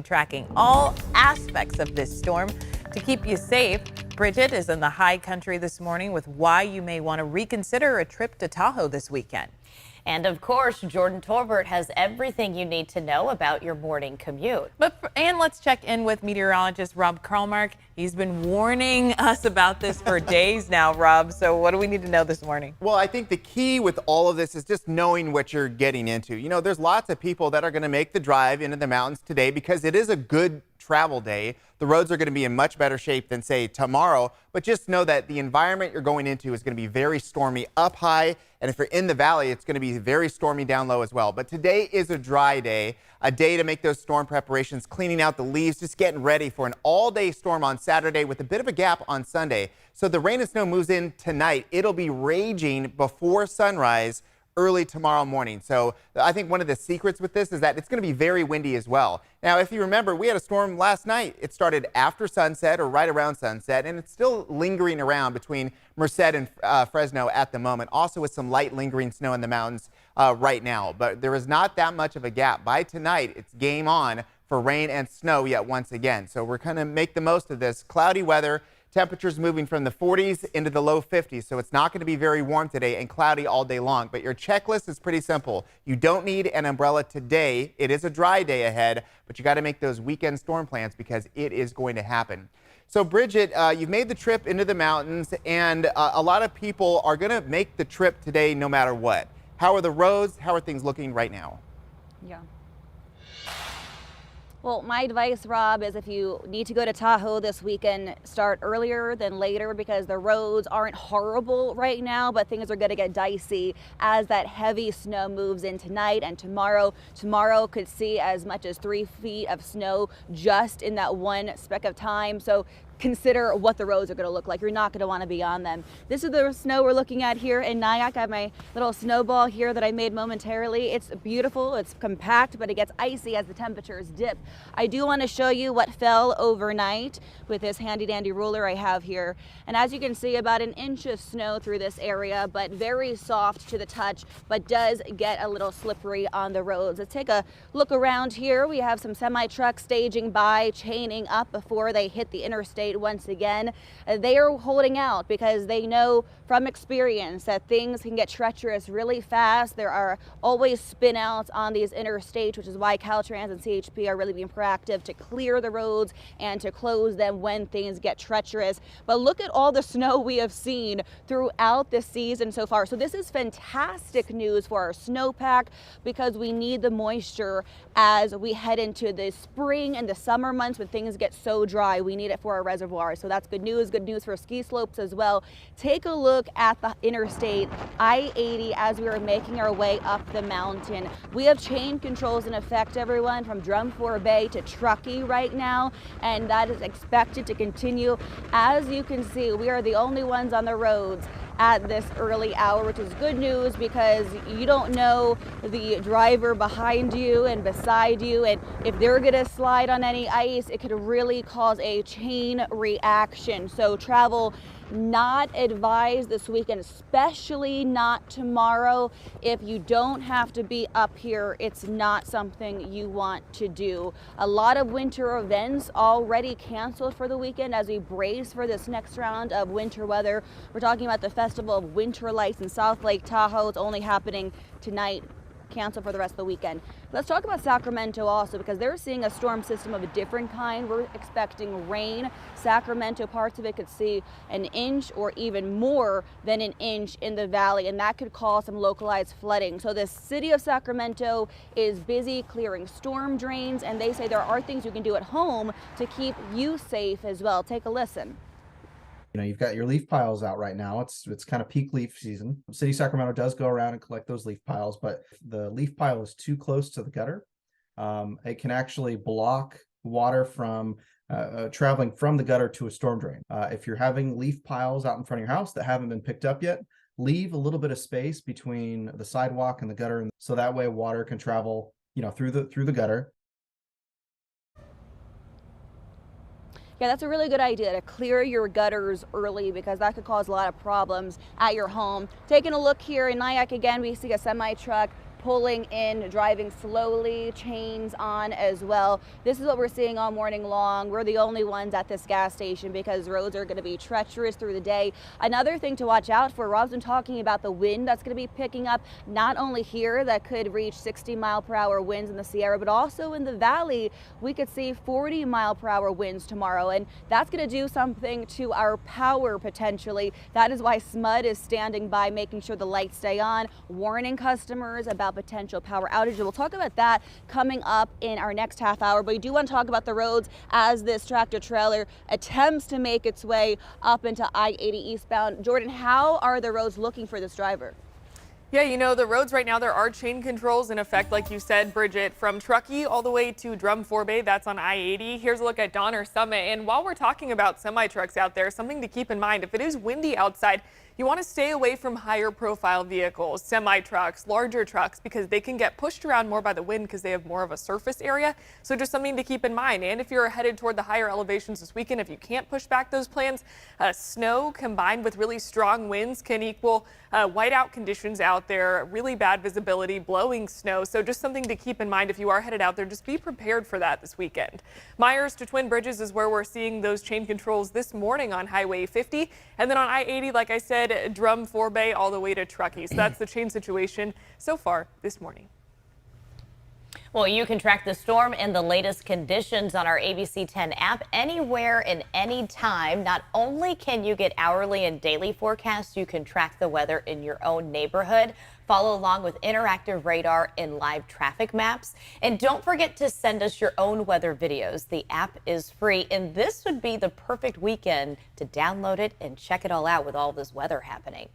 Tracking all aspects of this storm to keep you safe. Bridget is in the high country this morning with why you may want to reconsider a trip to Tahoe this weekend. And of course, Jordan Torbert has everything you need to know about your morning commute. And let's check in with meteorologist Rob Karlmark. He's been warning us about this for days now, Rob. So what do we need to know this morning? Well, I think the key with all of this is just knowing what you're getting into. You know, there's lots of people that are going to make the drive into the mountains today because it is a good travel day. The roads are going to be in much better shape than, say, tomorrow. But just know that the environment you're going into is going to be very stormy up high. And if you're in the valley, it's going to be very stormy down low as well. But today is a dry day, a day to make those storm preparations, cleaning out the leaves, just getting ready for an all-day storm on Saturday with a bit of a gap on Sunday. So the rain and snow moves in tonight. It'll be raging before sunrise early tomorrow morning. So I think one of the secrets with this is that it's going to be very windy as well. Now, if you remember, we had a storm last night. It started after sunset or right around sunset, and it's still lingering around between Merced and Fresno at the moment, also with some light lingering snow in the mountains right now. But there is not that much of a gap. By tonight, it's game on for rain and snow yet once again. So we're going to make the most of this cloudy weather. Temperatures moving from the 40s into the low 50s, so it's not going to be very warm today and cloudy all day long. But your checklist is pretty simple. You don't need an umbrella today. It is a dry day ahead, but you got to make those weekend storm plans because it is going to happen. So, Bridget, you've made the trip into the mountains, and a lot of people are going to make the trip today no matter what. How are the roads? How are things looking right now? Yeah. Well, my advice, Rob, is if you need to go to Tahoe this weekend, start earlier than later because the roads aren't horrible right now, but things are going to get dicey as that heavy snow moves in tonight and tomorrow. Tomorrow could see as much as 3 feet of snow just in that one speck of time. So consider what the roads are going to look like. You're not going to want to be on them. This is the snow we're looking at here in Nyack. I have my little snowball here that I made momentarily. It's beautiful, it's compact, but it gets icy as the temperatures dip. I do want to show you what fell overnight with this handy dandy ruler I have here. And as you can see, about 1 inch of snow through this area, but very soft to the touch, but does get a little slippery on the roads. Let's take a look around here. We have some semi trucks staging by, chaining up before they hit the interstate. Once again, they are holding out because they know from experience that things can get treacherous really fast. There are always spin outs on these interstates, which is why Caltrans and CHP are really being proactive to clear the roads and to close them when things get treacherous. But look at all the snow we have seen throughout this season so far. So this is fantastic news for our snowpack because we need the moisture as we head into the spring and the summer months when things get so dry. We need it for our reservoir. So that's good news for ski slopes as well. Take a look at the interstate I-80 as we are making our way up the mountain. We have chain controls in effect, everyone, from Drum 4 Bay to Truckee right now, and that is expected to continue. As you can see, we are the only ones on the roads at this early hour, which is good news because you don't know the driver behind you and beside you, and if they're gonna slide on any ice, it could really cause a chain reaction. So travel not advised this weekend, especially not tomorrow. If you don't have to be up here, it's not something you want to do. A lot of winter events already canceled for the weekend as we brace for this next round of winter weather. We're talking about the Festival of Winter Lights in South Lake Tahoe. It's only happening tonight, canceled for the rest of the weekend. Let's talk about Sacramento also because they're seeing a storm system of a different kind. We're expecting rain. Sacramento, parts of it could see 1 inch or even more than 1 inch in the valley, and that could cause some localized flooding. So the city of Sacramento is busy clearing storm drains, and they say there are things you can do at home to keep you safe as well. Take a listen. You know, you've got your leaf piles out right now. It's kind of peak leaf season. City of Sacramento does go around and collect those leaf piles, but if the leaf pile is too close to the gutter, it can actually block water from traveling from the gutter to a storm drain. If you're having leaf piles out in front of your house that haven't been picked up yet, leave a little bit of space between the sidewalk and the gutter, so that way water can travel, you know, through the gutter. Yeah, that's a really good idea to clear your gutters early because that could cause a lot of problems at your home. Taking a look here in Nyack again, we see a semi truck pulling in, driving slowly, chains on as well. This is what we're seeing all morning long. We're the only ones at this gas station because roads are going to be treacherous through the day. Another thing to watch out for, Rob's been talking about the wind that's going to be picking up, not only here that could reach 60-mile-per-hour winds in the Sierra, but also in the valley. We could see 40-mile-per-hour winds tomorrow, and that's going to do something to our power potentially. That is why SMUD is standing by, making sure the lights stay on, warning customers about potential power outages. We'll talk about that coming up in our next half hour, but we do want to talk about the roads as this tractor trailer attempts to make its way up into I-80 eastbound. Jordan, how are the roads looking for this driver? Yeah, you know, the roads right now, there are chain controls in effect, like you said, Bridget, from Truckee all the way to Drum Forbay. That's on I-80. Here's a look at Donner Summit. And while we're talking about semi-trucks out there, something to keep in mind, if it is windy outside, you want to stay away from higher profile vehicles, semi-trucks, larger trucks, because they can get pushed around more by the wind because they have more of a surface area. So just something to keep in mind. And if you're headed toward the higher elevations this weekend, if you can't push back those plans, snow combined with really strong winds can equal whiteout conditions out there, really bad visibility, blowing snow. So just something to keep in mind if you are headed out there. Just be prepared for that this weekend. Myers to Twin Bridges is where we're seeing those chain controls this morning on Highway 50. And then on I-80, like I said, Drum Forbay all the way to Truckee. So that's the chain situation so far this morning. Well, you can track the storm and the latest conditions on our ABC 10 app anywhere and anytime. Not only can you get hourly and daily forecasts, you can track the weather in your own neighborhood. Follow along with interactive radar and live traffic maps. And don't forget to send us your own weather videos. The app is free, and this would be the perfect weekend to download it and check it all out with all this weather happening.